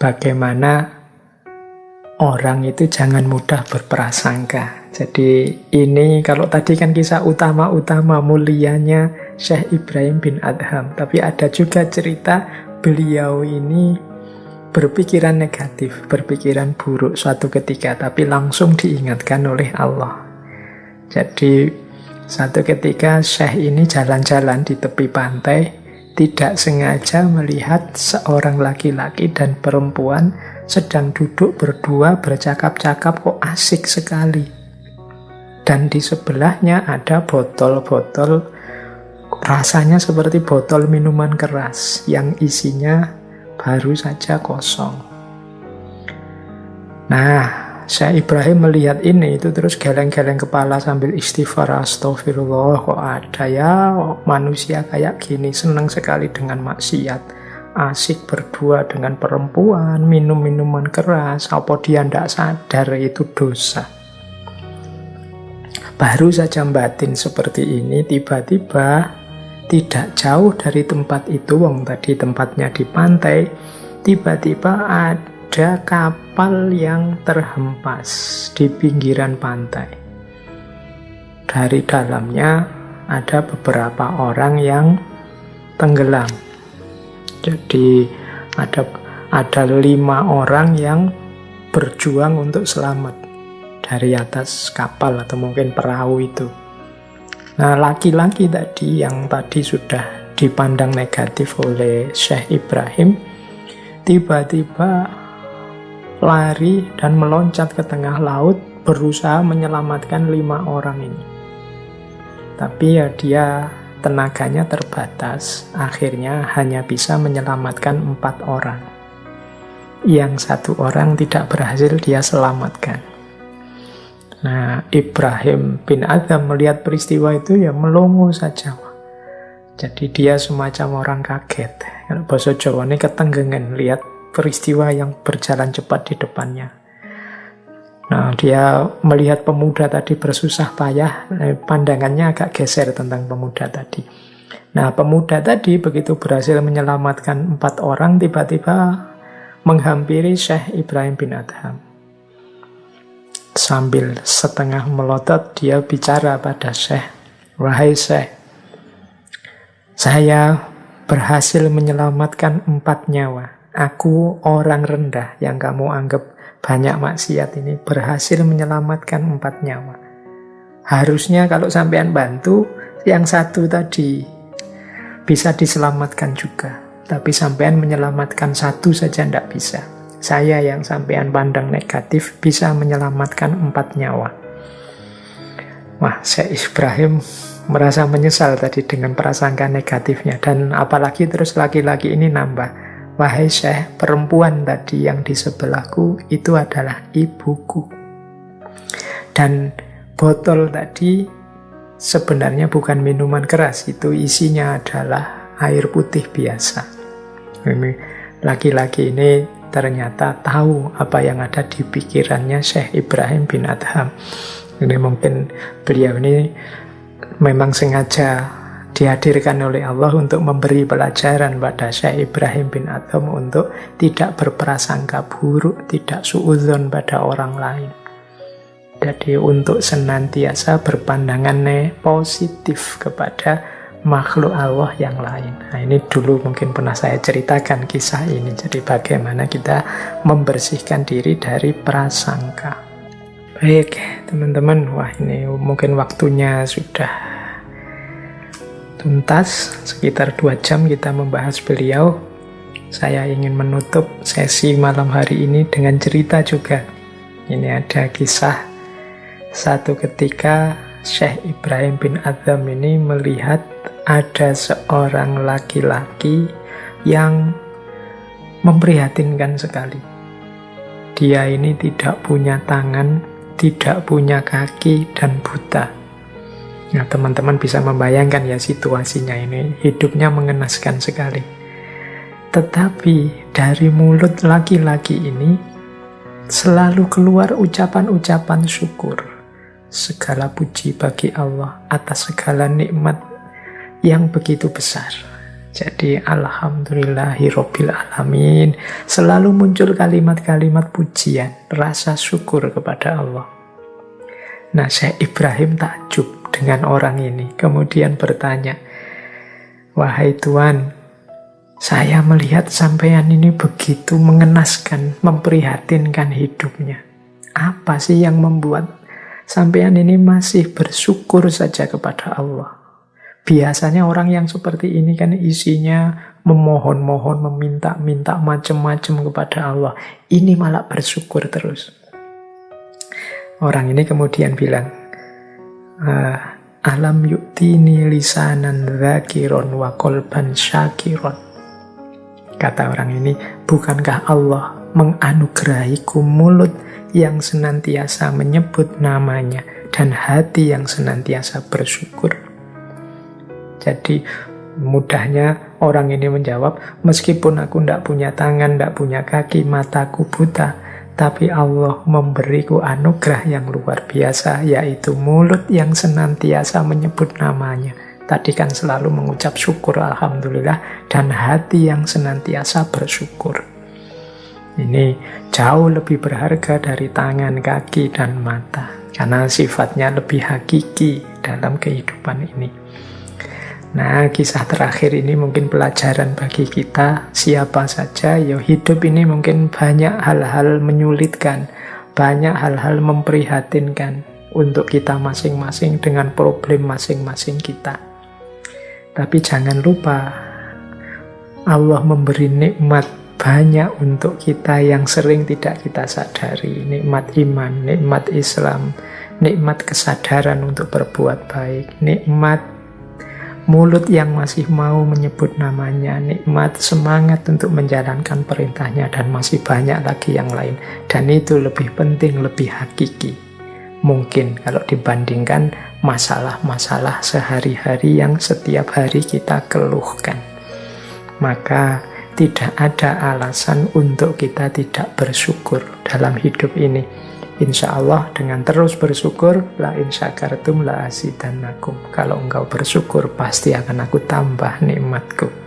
bagaimana orang itu jangan mudah berprasangka. Jadi ini kalau tadi kan kisah utama mulianya Syekh Ibrahim bin Adham, tapi ada juga cerita beliau ini berpikiran negatif, berpikiran buruk suatu ketika, tapi langsung diingatkan oleh Allah. Jadi satu ketika Syekh ini jalan-jalan di tepi pantai, tidak sengaja melihat seorang laki-laki dan perempuan sedang duduk berdua bercakap-cakap, kok asik sekali. Dan di sebelahnya ada botol-botol, rasanya seperti botol minuman keras yang isinya baru saja kosong. Nah, Syekh Ibrahim melihat ini itu terus geleng-geleng kepala sambil istighfar, astagfirullah, kok ada ya manusia kayak gini, senang sekali dengan maksiat, asik berdua dengan perempuan, minum minuman keras, apa dia tidak sadar itu dosa. Baru saja batin seperti ini, tiba-tiba tidak jauh dari tempat itu, wong tadi tempatnya di pantai, tiba-tiba ada kapal yang terhempas di pinggiran pantai. Dari dalamnya ada beberapa orang yang tenggelam. Jadi ada 5 orang yang berjuang untuk selamat dari atas kapal atau mungkin perahu itu. Nah, laki-laki tadi yang tadi sudah dipandang negatif oleh Syekh Ibrahim, tiba-tiba lari dan meloncat ke tengah laut, berusaha menyelamatkan 5 orang ini. Tapi ya dia tenaganya terbatas, akhirnya hanya bisa menyelamatkan 4 orang. Yang 1 orang tidak berhasil dia selamatkan. Nah, Ibrahim bin Adham melihat peristiwa itu ya melongo saja. Jadi dia semacam orang kaget. Kalau bahasa Jawa ini ketenggengan lihat peristiwa yang berjalan cepat di depannya. Nah, dia melihat pemuda tadi bersusah payah, pandangannya agak geser tentang pemuda tadi. Nah, pemuda tadi begitu berhasil menyelamatkan 4 orang, tiba-tiba menghampiri Syekh Ibrahim bin Adham. Sambil setengah melotot, dia bicara pada Syekh, "Wahai Syekh, saya berhasil menyelamatkan 4 nyawa. Aku orang rendah yang kamu anggap banyak maksiat ini, berhasil menyelamatkan 4 nyawa. Harusnya kalau sampean bantu, yang 1 tadi bisa diselamatkan juga. Tapi sampean menyelamatkan 1 saja tidak bisa. Saya yang sampean pandang negatif bisa menyelamatkan 4 nyawa." Wah, Syekh Ibrahim merasa menyesal tadi dengan prasangka negatifnya. Dan apalagi terus laki-laki ini nambah, "Wahai Syekh, perempuan tadi yang di sebelahku itu adalah ibuku. Dan botol tadi sebenarnya bukan minuman keras, itu isinya adalah air putih biasa." Ini laki-laki ini ternyata tahu apa yang ada di pikirannya Syekh Ibrahim bin Adham. Ini mungkin beliau ini memang sengaja dihadirkan oleh Allah untuk memberi pelajaran pada Syekh Ibrahim bin Adham untuk tidak berprasangka buruk, tidak suudzon pada orang lain. Jadi untuk senantiasa berpandangan positif kepada makhluk Allah yang lain. Nah, ini dulu mungkin pernah saya ceritakan kisah ini. Jadi bagaimana kita membersihkan diri dari prasangka. Baik, teman-teman. Wah, ini mungkin waktunya sudah tuntas. Sekitar 2 jam kita membahas beliau. Saya ingin menutup sesi malam hari ini dengan cerita juga. Ini ada kisah satu ketika Syekh Ibrahim bin Adham ini melihat ada seorang laki-laki yang memprihatinkan sekali. Dia ini tidak punya tangan, tidak punya kaki, dan buta. Nah, teman-teman bisa membayangkan ya situasinya ini. Hidupnya mengenaskan sekali. Tetapi dari mulut laki-laki ini selalu keluar ucapan-ucapan syukur. Segala puji bagi Allah atas segala nikmat yang begitu besar. Jadi alhamdulillahirabbil alamin. Selalu muncul kalimat-kalimat pujian, rasa syukur kepada Allah. Nah, Syekh Ibrahim takjub dengan orang ini. Kemudian bertanya, "Wahai Tuhan, saya melihat sampean ini begitu mengenaskan, memprihatinkan hidupnya. Apa sih yang membuat sampean ini masih bersyukur saja kepada Allah? Biasanya orang yang seperti ini kan isinya memohon-mohon, meminta-minta macam-macam kepada Allah. Ini malah bersyukur terus." Orang ini kemudian bilang, "Alam yu'tini lisanan dzakiron wa qalban syakiron." Kata orang ini, bukankah Allah menganugerahiku mulut yang senantiasa menyebut namanya dan hati yang senantiasa bersyukur? Jadi mudahnya orang ini menjawab, meskipun aku tidak punya tangan, tidak punya kaki, mataku buta, tapi Allah memberiku anugerah yang luar biasa, yaitu mulut yang senantiasa menyebut namanya. Tadi kan selalu mengucap syukur, alhamdulillah, dan hati yang senantiasa bersyukur. Ini jauh lebih berharga dari tangan, kaki, dan mata, karena sifatnya lebih hakiki dalam kehidupan ini. Nah, kisah terakhir ini mungkin pelajaran bagi kita, siapa saja, ya hidup ini mungkin banyak hal-hal menyulitkan, banyak hal-hal memprihatinkan untuk kita masing-masing dengan problem masing-masing kita. Tapi jangan lupa, Allah memberi nikmat banyak untuk kita yang sering tidak kita sadari. Nikmat iman, nikmat Islam, nikmat kesadaran untuk berbuat baik, nikmat mulut yang masih mau menyebut namanya, nikmat semangat untuk menjalankan perintahnya, dan masih banyak lagi yang lain. Dan itu lebih penting, lebih hakiki mungkin kalau dibandingkan masalah-masalah sehari-hari yang setiap hari kita keluhkan. Maka tidak ada alasan untuk kita tidak bersyukur dalam hidup ini. Insya Allah dengan terus bersyukur, la in syakartum la azidannakum. Kalau engkau bersyukur, pasti akan aku tambah nikmatku.